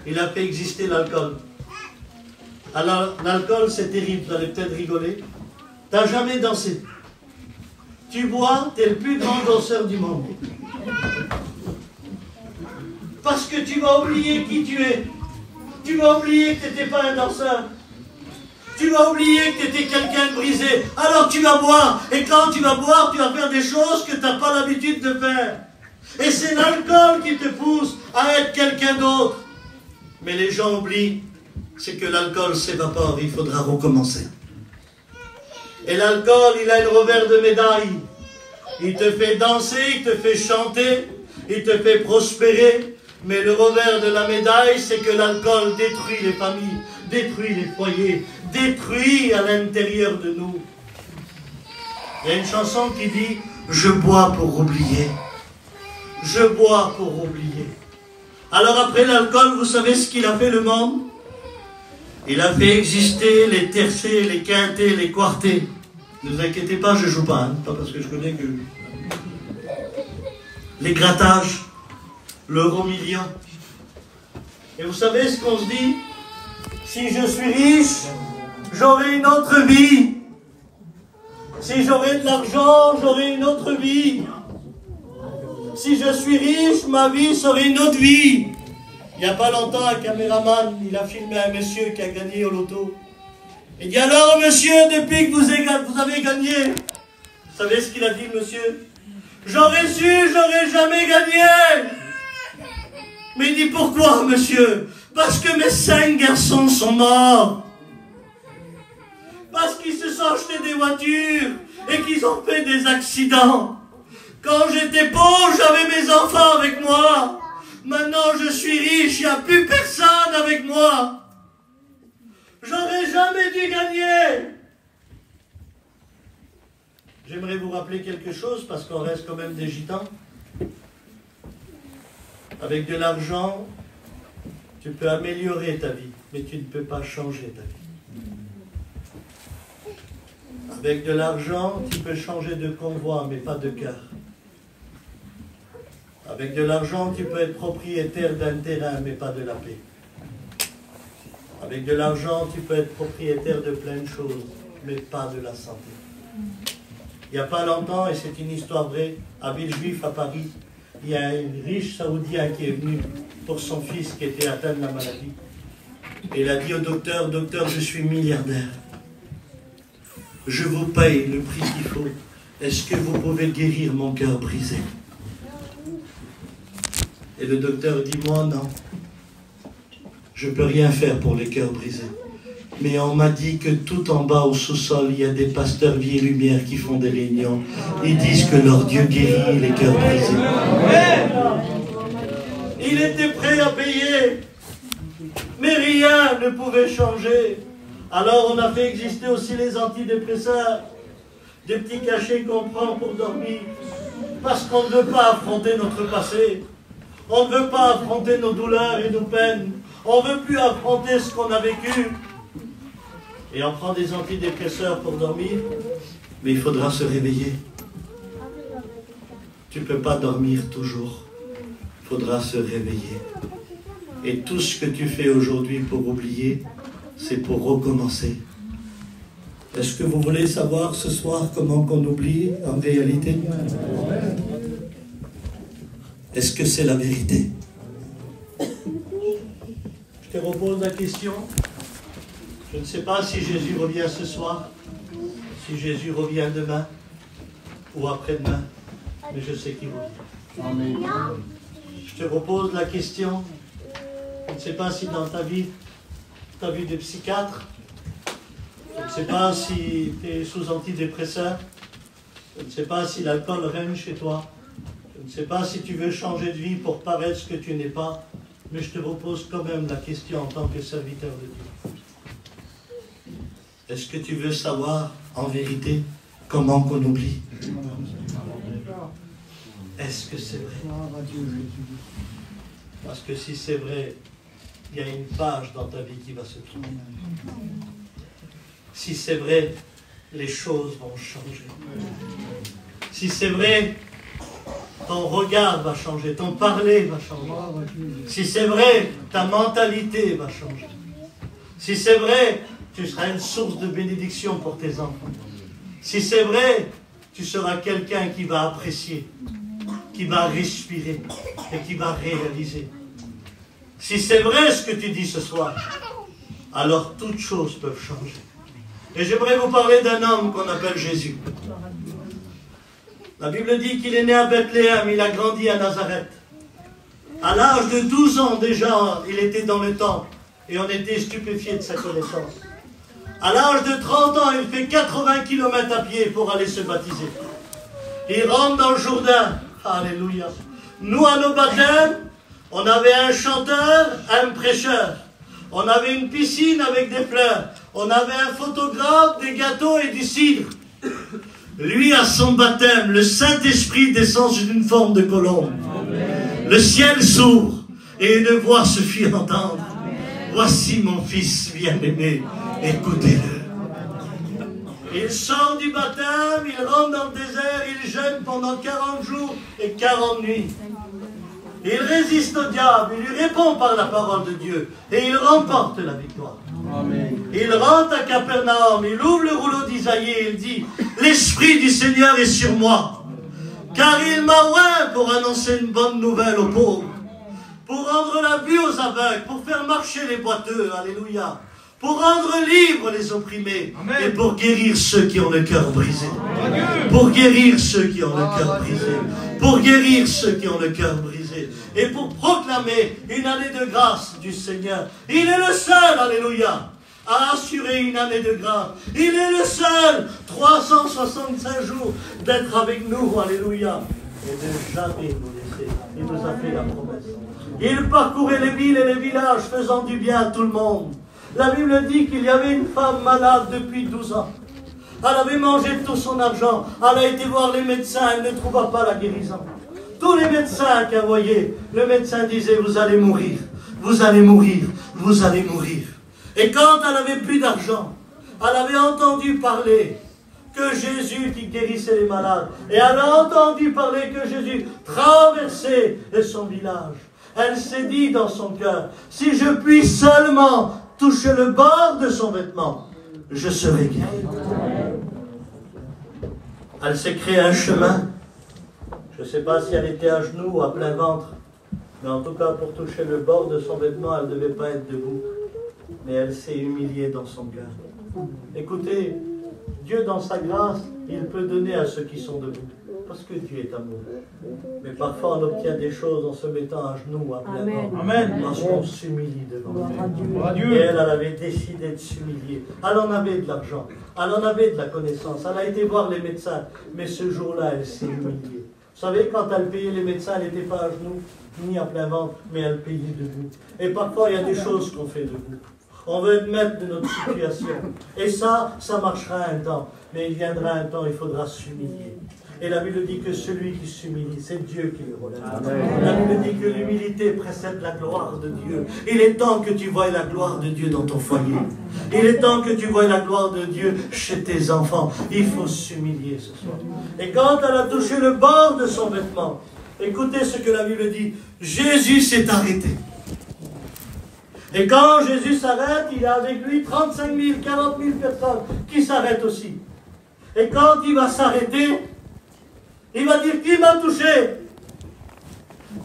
Il a fait exister l'alcool. Alors l'alcool c'est terrible, vous allez peut-être rigoler. Tu n'as jamais dansé. Tu bois, tu es le plus grand danseur du monde. Parce que tu vas oublier qui tu es. Tu vas oublier que tu n'étais pas un danseur. Tu vas oublier que tu étais quelqu'un de brisé. Alors tu vas boire. Et quand tu vas boire, tu vas faire des choses que tu n'as pas l'habitude de faire. Et c'est l'alcool qui te pousse à être quelqu'un d'autre. Mais les gens oublient, c'est que l'alcool s'évapore, il faudra recommencer. Et l'alcool, il a une revers de médaille. Il te fait danser, il te fait chanter, il te fait prospérer. Mais le revers de la médaille, c'est que l'alcool détruit les familles, détruit les foyers, détruit à l'intérieur de nous. Il y a une chanson qui dit « Je bois pour oublier. Je bois pour oublier. » Alors après l'alcool, vous savez ce qu'il a fait le monde? Il a fait exister les tercets, les quintés, les quartés. Ne vous inquiétez pas, je ne joue pas, hein, pas parce que je connais que... Les grattages, l'euro million. Et vous savez ce qu'on se dit? Si je suis riche, j'aurai une autre vie. Si j'aurai de l'argent, j'aurai une autre vie. Si je suis riche, ma vie serait une autre vie. Il n'y a pas longtemps, un caméraman, il a filmé un monsieur qui a gagné au loto. Il dit alors, monsieur, depuis que vous avez gagné, vous savez ce qu'il a dit, monsieur? J'aurais su, j'aurais jamais gagné. Mais il dit pourquoi, monsieur? Parce que mes 5 garçons sont morts. Parce qu'ils se sont achetés des voitures et qu'ils ont fait des accidents. Quand j'étais pauvre, j'avais mes enfants avec moi. Maintenant, je suis riche, il n'y a plus personne avec moi. J'aurais jamais dû gagner. J'aimerais vous rappeler quelque chose, parce qu'on reste quand même des gitans. Avec de l'argent, tu peux améliorer ta vie, mais tu ne peux pas changer ta vie. Avec de l'argent, tu peux changer de convoi, mais pas de cœur. Avec de l'argent, tu peux être propriétaire d'un terrain, mais pas de la paix. Avec de l'argent, tu peux être propriétaire de plein de choses, mais pas de la santé. Il n'y a pas longtemps, et c'est une histoire vraie, à Villejuif, à Paris, il y a un riche Saoudien qui est venu pour son fils qui était atteint de la maladie. Et il a dit au docteur, « Docteur, je suis milliardaire. Je vous paye le prix qu'il faut. Est-ce que vous pouvez guérir mon cœur brisé ?» Et le docteur dit, « Moi, non. Je ne peux rien faire pour les cœurs brisés. Mais on m'a dit que tout en bas au sous-sol, il y a des pasteurs Vie et Lumière qui font des réunions. Ils disent que leur Dieu guérit les cœurs brisés. » Il était prêt à payer, mais rien ne pouvait changer. Alors on a fait exister aussi les antidépresseurs, des petits cachets qu'on prend pour dormir, parce qu'on ne veut pas affronter notre passé. On ne veut pas affronter nos douleurs et nos peines. On ne veut plus affronter ce qu'on a vécu. Et on prend des antidépresseurs pour dormir, mais il faudra se réveiller. Tu ne peux pas dormir toujours. Il faudra se réveiller. Et tout ce que tu fais aujourd'hui pour oublier, c'est pour recommencer. Est-ce que vous voulez savoir ce soir comment qu'on oublie en réalité? Est-ce que c'est la vérité? Je te repose la question. Je ne sais pas si Jésus revient ce soir, si Jésus revient demain ou après-demain, mais je sais qu'il revient. Amen. Je te repose la question. Je ne sais pas si dans ta vie, tu as vu des psychiatres. Je ne sais pas si tu es sous antidépresseur. Je ne sais pas si l'alcool règne chez toi. Je ne sais pas si tu veux changer de vie pour paraître ce que tu n'es pas. Mais je te repose quand même la question en tant que serviteur de Dieu. Est-ce que tu veux savoir en vérité comment qu'on oublie? Est-ce que c'est vrai? Parce que si c'est vrai, il y a une page dans ta vie qui va se tourner. Si c'est vrai, les choses vont changer. Si c'est vrai, ton regard va changer, ton parler va changer. Si c'est vrai, ta mentalité va changer. Si c'est vrai, tu seras une source de bénédiction pour tes enfants. Si c'est vrai, tu seras quelqu'un qui va apprécier, qui va respirer et qui va réaliser. Si c'est vrai ce que tu dis ce soir, alors toutes choses peuvent changer. Et j'aimerais vous parler d'un homme qu'on appelle Jésus. La Bible dit qu'il est né à Bethléem, il a grandi à Nazareth. À l'âge de 12 ans déjà, il était dans le temple et on était stupéfié de sa connaissance. À l'âge de 30 ans, il fait 80 km à pied pour aller se baptiser. Il rentre dans le Jourdain. Alléluia. Nous, à nos baptêmes, on avait un chanteur, un prêcheur. On avait une piscine avec des fleurs. On avait un photographe, des gâteaux et du cidre. Lui, à son baptême, le Saint-Esprit descend sous une forme de colombe. Amen. Le ciel s'ouvre et une voix se fit entendre. Amen. Voici mon fils bien-aimé, écoutez-le. Il sort du baptême, il rentre dans le désert, il jeûne pendant 40 jours et 40 nuits. Il résiste au diable, il lui répond par la parole de Dieu et il remporte la victoire. Amen. Il rentre à Capernaum, il ouvre le rouleau d'Isaïe et il dit « L'Esprit du Seigneur est sur moi, car il m'a oint pour annoncer une bonne nouvelle aux pauvres, pour rendre la vue aux aveugles, pour faire marcher les boiteux, alléluia, pour rendre libres les opprimés, Amen. Et pour guérir ceux qui ont le cœur brisé. Pour guérir ceux qui ont le cœur brisé. Pour guérir ceux qui ont le cœur brisé. Et pour proclamer une année de grâce du Seigneur. Il est le seul, alléluia, à assurer une année de grâce. Il est le seul, 365 jours, d'être avec nous, alléluia, et de jamais nous laisser. Il nous a fait la promesse. Il parcourait les villes et les villages, faisant du bien à tout le monde. La Bible dit qu'il y avait une femme malade depuis 12 ans. Elle avait mangé tout son argent. Elle a été voir les médecins, elle ne trouva pas la guérison. Tous les médecins qu'elle voyait, le médecin disait, vous allez mourir, vous allez mourir, vous allez mourir. Et quand elle n'avait plus d'argent, elle avait entendu parler que Jésus qui guérissait les malades. Et elle a entendu parler que Jésus traversait son village. Elle s'est dit dans son cœur, si je puis seulement toucher le bord de son vêtement, je serai guéri. Elle s'est créé un chemin. Je ne sais pas si elle était à genoux ou à plein ventre, mais en tout cas pour toucher le bord de son vêtement, elle ne devait pas être debout. Mais elle s'est humiliée dans son cœur. Écoutez, Dieu dans sa grâce, il peut donner à ceux qui sont debout. Parce que Dieu est amoureux. Mais parfois on obtient des choses en se mettant à genoux ou à plein ventre. Amen. Parce qu'on s'humilie devant Dieu. Et elle avait décidé de s'humilier. Elle en avait de l'argent. Elle en avait de la connaissance. Elle a été voir les médecins. Mais ce jour-là, elle s'est humiliée. Vous savez, quand elle payait les médecins, elle n'était pas à genoux, ni à plein ventre, mais elle payait debout. Et parfois, il y a des choses qu'on fait debout. On veut être maître de notre situation. Et ça marchera un temps. Mais il viendra un temps, il faudra s'humilier. Et la Bible dit que celui qui s'humilie, c'est Dieu qui le relève. La Bible dit que l'humilité précède la gloire de Dieu. Il est temps que tu voies la gloire de Dieu dans ton foyer. Il est temps que tu voies la gloire de Dieu chez tes enfants. Il faut s'humilier ce soir. Et quand elle a touché le bord de son vêtement, écoutez ce que la Bible dit. Jésus s'est arrêté. Et quand Jésus s'arrête, il a avec lui 35 000, 40 000 personnes qui s'arrêtent aussi. Et quand il va s'arrêter, il va dire, qui m'a touché?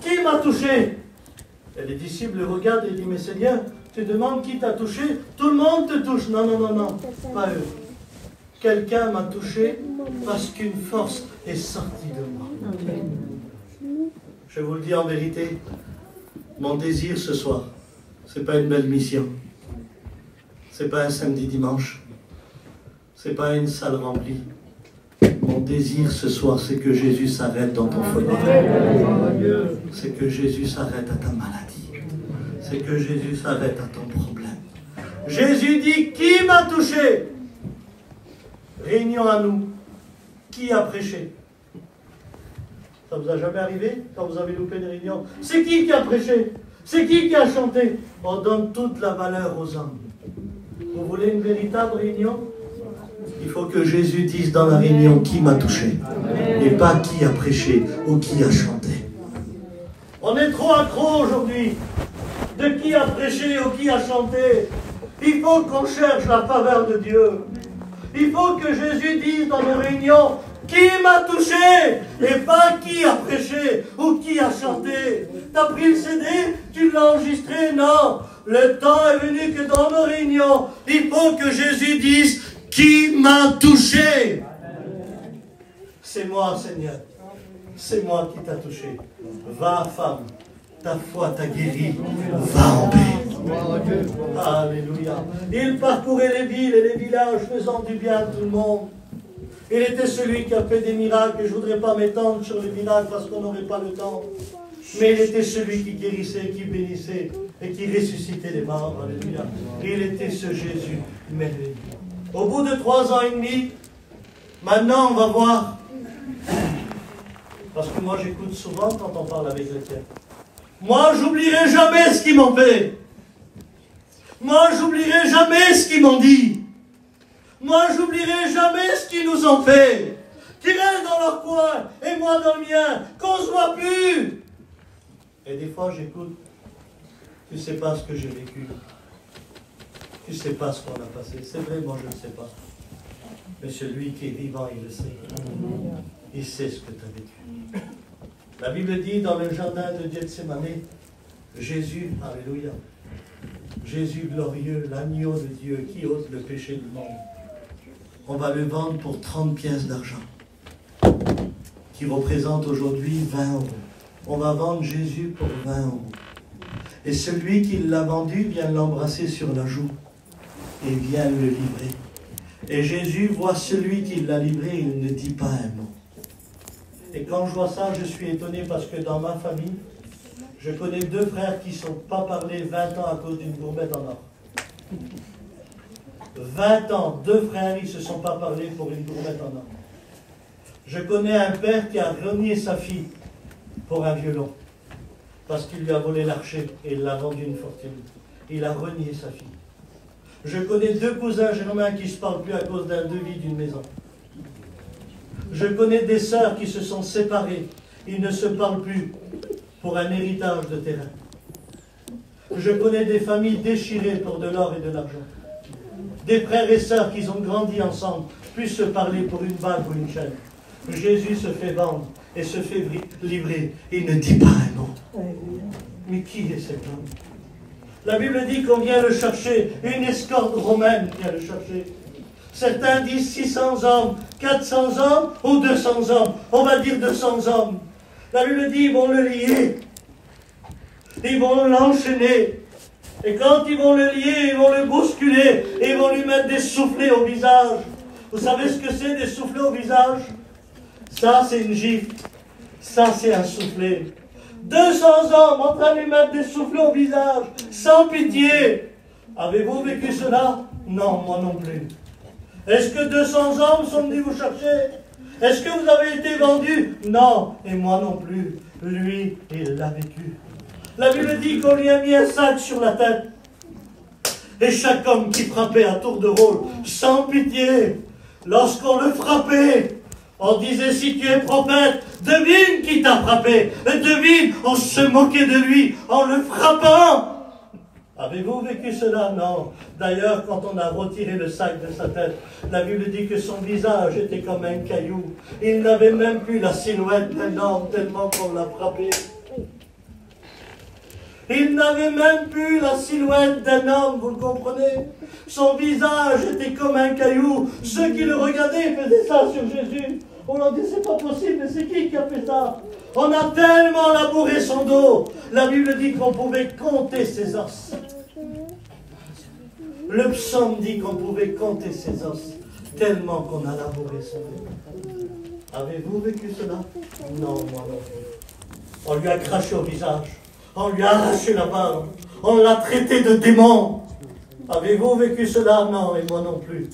Qui m'a touché? Et les disciples le regardent et disent, mais Seigneur, tu demandes qui t'a touché? Tout le monde te touche. Non, non, non, non, pas eux. Quelqu'un m'a touché parce qu'une force est sortie de moi. Je vous le dis en vérité, mon désir ce soir, ce n'est pas une belle mission. Ce n'est pas un samedi dimanche. Ce n'est pas une salle remplie. Mon désir ce soir, c'est que Jésus s'arrête dans ton foyer. C'est que Jésus s'arrête à ta maladie. C'est que Jésus s'arrête à ton problème. Jésus dit, qui m'a touché? Réunion à nous. Qui a prêché? Ça vous a jamais arrivé quand vous avez loupé une réunion? C'est qui a prêché? C'est qui a chanté? On donne toute la valeur aux hommes. Vous voulez une véritable réunion? Il faut que Jésus dise dans la réunion qui m'a touché. Et pas qui a prêché ou qui a chanté. On est trop accro aujourd'hui de qui a prêché ou qui a chanté. Il faut qu'on cherche la faveur de Dieu. Il faut que Jésus dise dans nos réunions qui m'a touché et pas qui a prêché ou qui a chanté. T'as pris le CD, tu l'as enregistré? Non. Le temps est venu que dans nos réunions, il faut que Jésus dise qui m'a touché. C'est moi, Seigneur. C'est moi qui t'a touché. Va, femme. Ta foi t'a guéri. Va en paix. Alléluia. Il parcourait les villes et les villages faisant du bien à tout le monde. Il était celui qui a fait des miracles. Et je ne voudrais pas m'étendre sur les miracles parce qu'on n'aurait pas le temps. Mais il était celui qui guérissait, qui bénissait et qui ressuscitait les morts. Alléluia. Il était ce Jésus merveilleux. Au bout de 3 ans et demi, maintenant on va voir. Parce que moi j'écoute souvent quand on parle avec les chrétiens. Moi j'oublierai jamais ce qu'ils m'ont fait. Moi j'oublierai jamais ce qu'ils m'ont dit. Moi j'oublierai jamais ce qu'ils nous ont fait. Qu'ils restent dans leur coin et moi dans le mien. Qu'on se voit plus. Et des fois j'écoute. Tu ne sais pas ce que j'ai vécu. Tu ne sais pas ce qu'on a passé. C'est vrai, moi je ne sais pas. Mais celui qui est vivant, il le sait. Il sait ce que tu as vécu. La Bible dit dans le jardin de Gethsémane, Jésus, alléluia, Jésus glorieux, l'agneau de Dieu qui ôte le péché du monde. On va le vendre pour 30 pièces d'argent, qui représente aujourd'hui 20 euros. On va vendre Jésus pour 20 euros. Et celui qui l'a vendu vient l'embrasser sur la joue et vient le livrer. Et Jésus voit celui qui l'a livré, il ne dit pas un mot. Et quand je vois ça, je suis étonné parce que dans ma famille, je connais 2 frères qui ne sont pas parlés 20 ans à cause d'une gourmette en or. 20 ans, 2 frères, ils ne se sont pas parlés pour une gourmette en or. Je connais un père qui a renié sa fille pour un violon. Parce qu'il lui a volé l'archer et il l'a vendu une fortune. Il a renié sa fille. Je connais 2 cousins germains qui ne se parlent plus à cause d'un devis d'une maison. Je connais des sœurs qui se sont séparées. Ils ne se parlent plus pour un héritage de terrain. Je connais des familles déchirées pour de l'or et de l'argent. Des frères et sœurs qui ont grandi ensemble puissent se parler pour une bague ou une chaîne. Jésus se fait vendre et se fait livrer. Il ne dit pas un mot. Mais qui est cet homme? La Bible dit qu'on vient le chercher. Une escorte romaine vient le chercher. Certains disent 600 hommes, 400 hommes ou 200 hommes. On va dire 200 hommes. La Bible dit ils vont le lier. Ils vont l'enchaîner. Et quand ils vont le lier, ils vont le bousculer. Et ils vont lui mettre des soufflets au visage. Vous savez ce que c'est des soufflets au visage? Ça, c'est une gifle. Ça, c'est un soufflet. 200 hommes en train de lui mettre des soufflets au visage, sans pitié. Avez-vous vécu cela? Non, moi non plus. Est-ce que 200 hommes sont venus vous chercher? Est-ce que vous avez été vendus? Non, et moi non plus. Lui, il l'a vécu. La Bible dit qu'on lui a mis un sac sur la tête. Et chaque homme qui frappait à tour de rôle, sans pitié, lorsqu'on le frappait, on disait, si tu es prophète, devine qui t'a frappé. Et devine, on se moquait de lui en le frappant. Avez-vous vécu cela? Non. D'ailleurs, quand on a retiré le sac de sa tête, la Bible dit que son visage était comme un caillou. Il n'avait même plus la silhouette d'un homme tellement qu'on l'a frappé. Il n'avait même plus la silhouette d'un homme, vous le comprenez? Son visage était comme un caillou. Ceux qui le regardaient faisaient ça sur Jésus. On leur dit, c'est pas possible, mais c'est qui a fait ça? On a tellement labouré son dos. La Bible dit qu'on pouvait compter ses os. Le psaume dit qu'on pouvait compter ses os, tellement qu'on a labouré son dos. Avez-vous vécu cela? Non, moi non plus. On lui a craché au visage. On lui a arraché la barbe. On l'a traité de démon. Avez-vous vécu cela? Non, et moi non plus.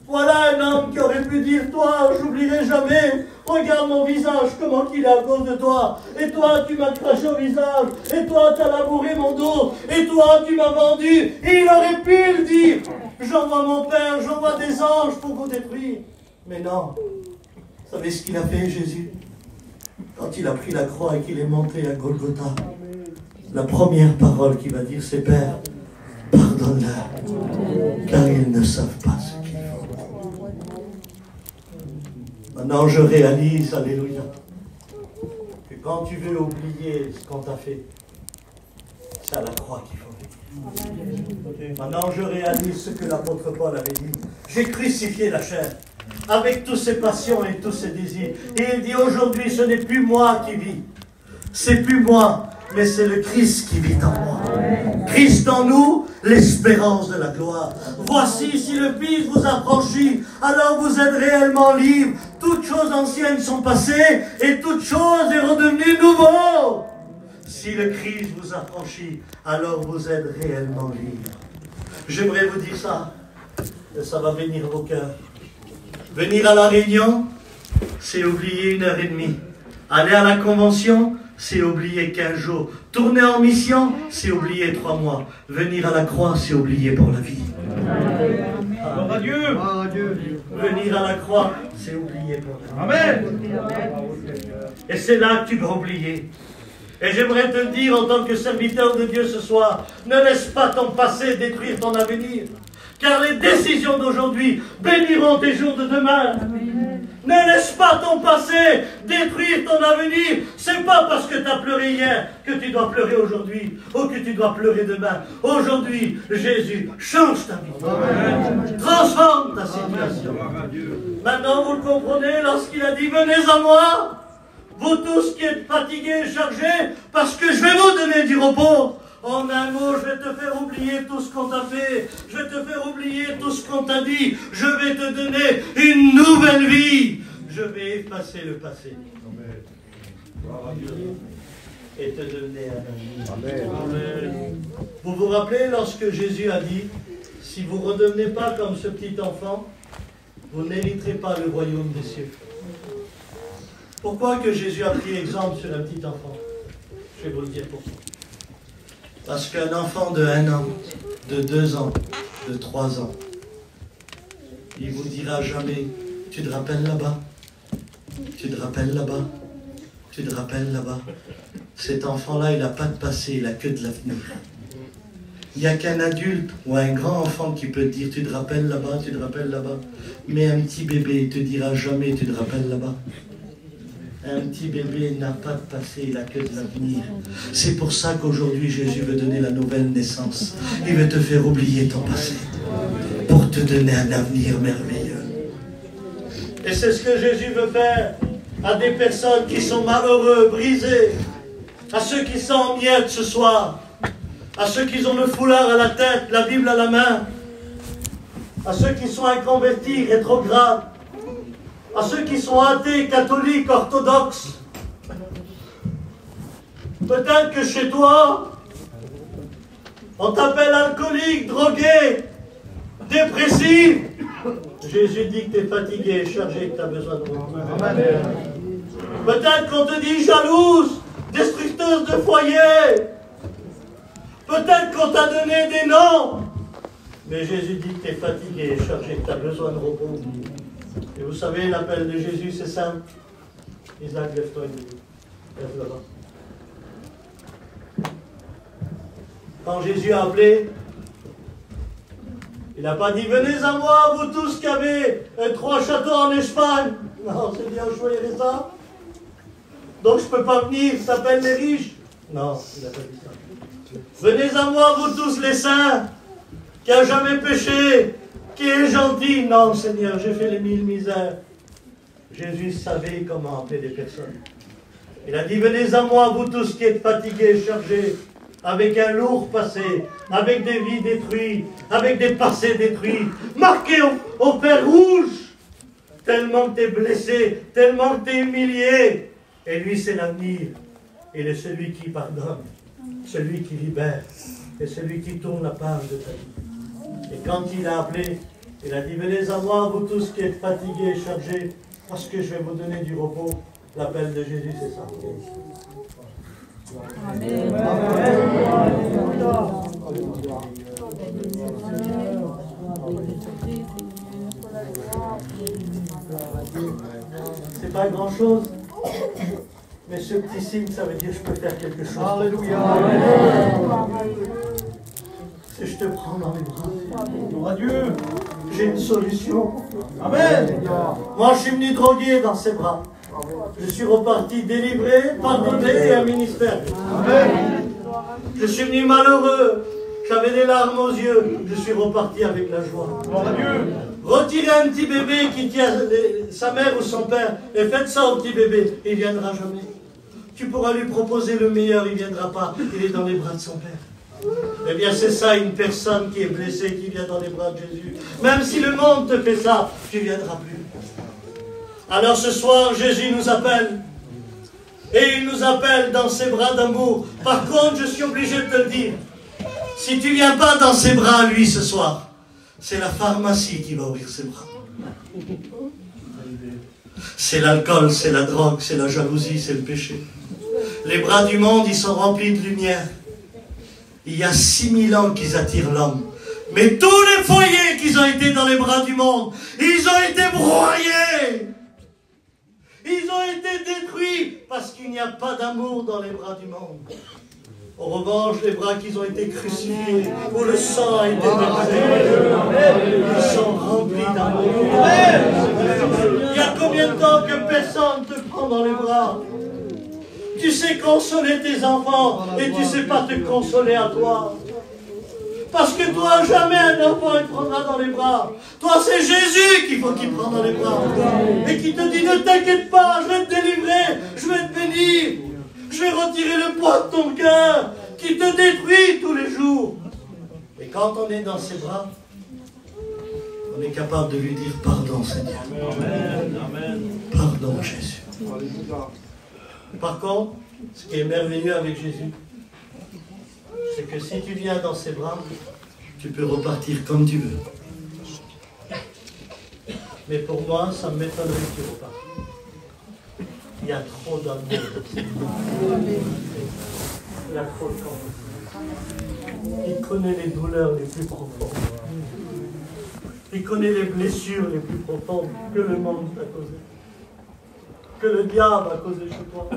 Voilà un homme qui aurait pu dire, toi, j'oublierai jamais. Regarde mon visage, comment qu'il est à cause de toi. Et toi, tu m'as craché au visage. Et toi, tu as labouré mon dos. Et toi, tu m'as vendu. Et il aurait pu le dire. J'envoie mon Père, j'envoie des anges pour vous détruire. Mais non. Vous savez ce qu'il a fait, Jésus? Quand il a pris la croix et qu'il est monté à Golgotha, la première parole qu'il va dire, c'est Père, pardonne-leur, car ils ne savent pas ce qu'ils font. Maintenant, je réalise, alléluia, que quand tu veux oublier ce qu'on t'a fait, c'est à la croix qu'il faut venir. Maintenant, je réalise ce que l'apôtre Paul avait dit. J'ai crucifié la chair avec toutes ses passions et tous ses désirs. Et il dit, aujourd'hui, ce n'est plus moi qui vis. C'est plus moi, mais c'est le Christ qui vit en moi. Christ en nous, l'espérance de la gloire. Voici, si le Fils vous a franchi, alors vous êtes réellement libre. Toutes choses anciennes sont passées et toute chose est redevenue nouveau. Si le Christ vous a franchi, alors vous êtes réellement libre. J'aimerais vous dire ça, et ça va venir vos cœurs. Venir à la réunion, c'est oublier 1h30. Aller à la convention, c'est oublier 15 jours. Tourner en mission, c'est oublier 3 mois. Venir à la croix, c'est oublier pour la vie. Gloire à Dieu. Gloire à Dieu. Venir à la croix, c'est oublier pour la vie. Amen. Et c'est là que tu dois oublier. Et j'aimerais te le dire en tant que serviteur de Dieu ce soir, ne laisse pas ton passé détruire ton avenir. Car les décisions d'aujourd'hui béniront tes jours de demain. Ne laisse pas ton passé détruire ton avenir. C'est pas parce que tu as pleuré hier que tu dois pleurer aujourd'hui ou que tu dois pleurer demain. Aujourd'hui, Jésus change ta vie. Transforme ta situation. Maintenant, vous le comprenez lorsqu'il a dit, venez à moi, vous tous qui êtes fatigués et chargés, parce que je vais vous donner du repos. En un mot, je vais te faire oublier tout ce qu'on t'a fait. Je vais te faire oublier tout ce qu'on t'a dit. Je vais te donner une nouvelle vie. Je vais effacer le passé. Et te donner un avenir. Amen. Vous vous rappelez lorsque Jésus a dit, si vous ne redevenez pas comme ce petit enfant, vous n'hériterez pas le royaume des cieux. Pourquoi que Jésus a pris exemple sur un petit enfant? Je vais vous le dire pourquoi. Parce qu'un enfant de 1 an, de 2 ans, de 3 ans, il vous dira jamais, tu te rappelles là-bas, tu te rappelles là-bas, tu te rappelles là-bas. Cet enfant-là, il n'a pas de passé, il n'a que de l'avenir. Il n'y a qu'un adulte ou un grand enfant qui peut te dire, tu te rappelles là-bas, tu te rappelles là-bas. Mais un petit bébé, il te dira jamais, tu te rappelles là-bas. Un petit bébé n'a pas de passé, il n'a que de l'avenir. C'est pour ça qu'aujourd'hui Jésus veut donner la nouvelle naissance. Il veut te faire oublier ton passé pour te donner un avenir merveilleux. Et c'est ce que Jésus veut faire à des personnes qui sont malheureux, brisées, à ceux qui sont en miettes ce soir, à ceux qui ont le foulard à la tête, la Bible à la main, à ceux qui sont inconvertis, rétrogrades, à ceux qui sont athées, catholiques, orthodoxes. Peut-être que chez toi, on t'appelle alcoolique, drogué, dépressif. Jésus dit que tu es fatigué, chargé, que tu as besoin de repos. Peut-être qu'on te dit jalouse, destructeuse de foyer. Peut-être qu'on t'a donné des noms. Mais Jésus dit que tu es fatigué, chargé, que tu as besoin de repos. Et vous savez, l'appel de Jésus, c'est simple. Isaac, lève-toi et lève là-bas. Quand Jésus a appelé, il n'a pas dit « Venez à moi, vous tous qui avez 3 châteaux en Espagne ». Non, c'est bien choisir ça. Donc je ne peux pas venir, ça s'appelle les riches. Non, il n'a pas dit ça. Venez à moi, vous tous les saints, qui n'ont jamais péché, qui est gentil. Non, Seigneur, j'ai fait les 1000 misères. Jésus savait comment appeler les personnes. Il a dit, venez à moi, vous tous qui êtes fatigués, chargés, avec un lourd passé, avec des vies détruites, avec des passés détruits, marqués au fer rouge, tellement que tu es blessé, tellement que tu es humilié. Et lui, c'est l'avenir. Il est celui qui pardonne, celui qui libère, et celui qui tourne la page de ta vie. Et quand il a appelé, il a dit, venez à moi, vous tous qui êtes fatigués et chargés, parce que je vais vous donner du repos. L'appel de Jésus, c'est ça. Amen. C'est pas grand chose, mais ce petit signe, ça veut dire que je peux faire quelque chose. Alléluia. Si je te prends dans les bras, gloire à Dieu, j'ai une solution. Amen. Moi, je suis venu droguer dans ses bras. Je suis reparti délivré, pardonné et un ministère. Amen. Je suis venu malheureux. J'avais des larmes aux yeux. Je suis reparti avec la joie. Gloire à Dieu. Retirez un petit bébé qui tient sa mère ou son père et faites ça au petit bébé. Il ne viendra jamais. Tu pourras lui proposer le meilleur, il ne viendra pas. Il est dans les bras de son père. Eh bien, c'est ça, une personne qui est blessée, qui vient dans les bras de Jésus. Même si le monde te fait ça, tu ne viendras plus. Alors ce soir, Jésus nous appelle. Et il nous appelle dans ses bras d'amour. Par contre, je suis obligé de te le dire. Si tu ne viens pas dans ses bras, lui, ce soir, c'est la pharmacie qui va ouvrir ses bras. C'est l'alcool, c'est la drogue, c'est la jalousie, c'est le péché. Les bras du monde, ils sont remplis de lumière. Il y a 6000 ans qu'ils attirent l'homme. Mais tous les foyers qui ont été dans les bras du monde, ils ont été broyés. Ils ont été détruits parce qu'il n'y a pas d'amour dans les bras du monde. En revanche, les bras qui ont été crucifiés, où le sang a été versé, ils sont remplis d'amour. Il y a combien de temps que personne te prend dans les bras? Tu sais consoler tes enfants et tu ne sais pas te consoler à toi. Parce que toi, jamais un enfant ne prendra dans les bras. Toi, c'est Jésus qu'il faut qu'il prenne dans les bras. Et qui te dit, ne t'inquiète pas, je vais te délivrer, je vais te bénir. Je vais retirer le poids de ton cœur qui te détruit tous les jours. Et quand on est dans ses bras, on est capable de lui dire pardon, Seigneur. Amen. Pardon, Jésus. Par contre, ce qui est merveilleux avec Jésus, c'est que si tu viens dans ses bras, tu peux repartir comme tu veux. Mais pour moi, ça m'étonnerait que tu repartes. Il y a trop d'amour. Il y a trop de compassion. Il connaît les douleurs les plus profondes. Il connaît les blessures les plus profondes que le monde t'a causées, que le diable a causé chez toi.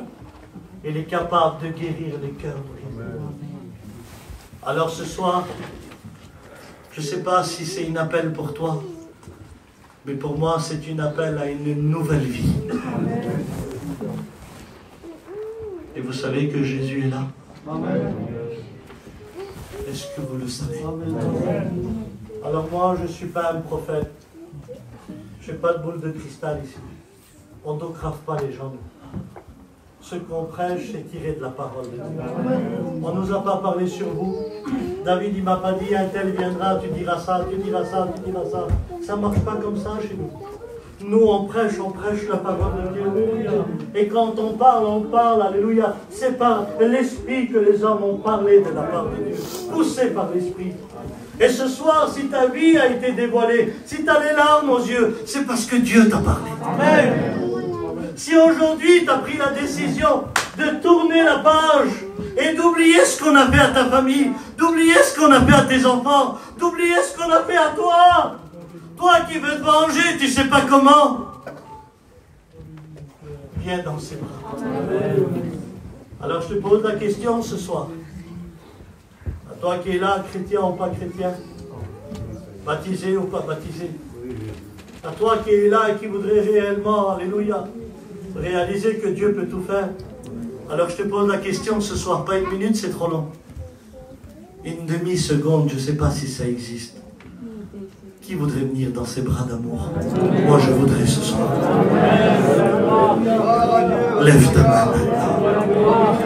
Il est capable de guérir les cœurs brisés. Alors ce soir, je ne sais pas si c'est un appel pour toi, mais pour moi c'est un appel à une nouvelle vie. Et vous savez que Jésus est là. Est-ce que vous le savez? Alors moi, je ne suis pas un prophète. Je n'ai pas de boule de cristal ici. On n'autographe pas les gens. Ce qu'on prêche, c'est tiré de la parole de Dieu. On ne nous a pas parlé sur vous. David, il ne m'a pas dit, un tel viendra, tu diras ça, tu diras ça, tu diras ça. Ça ne marche pas comme ça chez nous. Nous, on prêche la parole de Dieu. Alléluia. Et quand on parle, alléluia. C'est par l'Esprit que les hommes ont parlé de la part de Dieu. Poussés par l'Esprit. Et ce soir, si ta vie a été dévoilée, si tu as les larmes aux yeux, c'est parce que Dieu t'a parlé. Amen. Si aujourd'hui tu as pris la décision de tourner la page et d'oublier ce qu'on a fait à ta famille, d'oublier ce qu'on a fait à tes enfants, d'oublier ce qu'on a fait à toi, toi qui veux te venger, tu ne sais pas comment, viens dans ses bras. Alors je te pose la question ce soir. Toi qui es là, chrétien ou pas chrétien, baptisé ou pas baptisé, à toi qui es là et qui voudrais réellement, alléluia, réaliser que Dieu peut tout faire, alors je te pose la question ce soir, pas une minute, c'est trop long. Une demi-seconde, je ne sais pas si ça existe. Qui voudrait venir dans ses bras d'amour? Moi, je voudrais ce soir. Lève ta main maintenant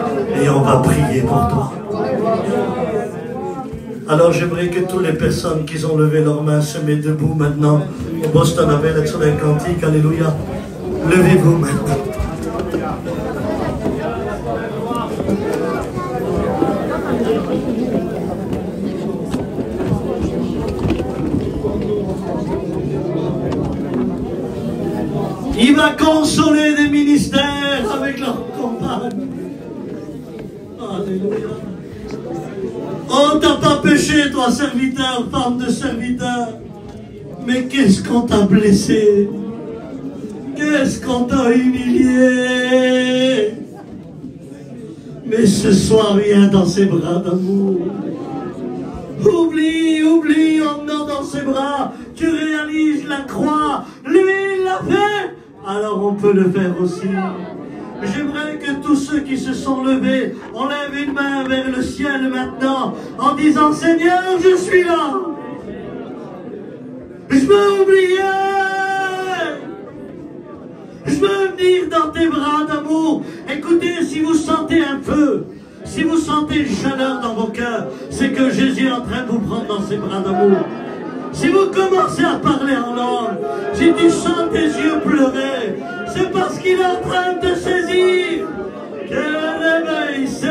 et on va prier pour toi. Alors j'aimerais que toutes les personnes qui ont levé leurs mains se mettent debout maintenant. Au Boston avait être sur un cantique, alléluia. Levez-vous maintenant. Il va consoler des ministères avec leurs compagnes. Alléluia. Oh, t'as pas péché, toi, serviteur, femme de serviteur. Mais qu'est-ce qu'on t'a blessé? Qu'est-ce qu'on t'a humilié? Mais ce soir, viens dans ses bras d'amour. Oublie, emmenant dans ses bras. Tu réalises la croix. Lui, il l'a fait. Alors on peut le faire aussi. J'aimerais que tous ceux qui se sont levés enlèvent une main vers le ciel maintenant en disant: Seigneur, je suis là. Je veux oublier. Je veux venir dans tes bras d'amour. Écoutez, si vous sentez un feu, si vous sentez une chaleur dans vos cœurs, c'est que Jésus est en train de vous prendre dans ses bras d'amour. Si vous commencez à parler en langue, si tu sens tes yeux pleurer, c'est parce qu'il est en train de te saisir. Quel réveil, c'est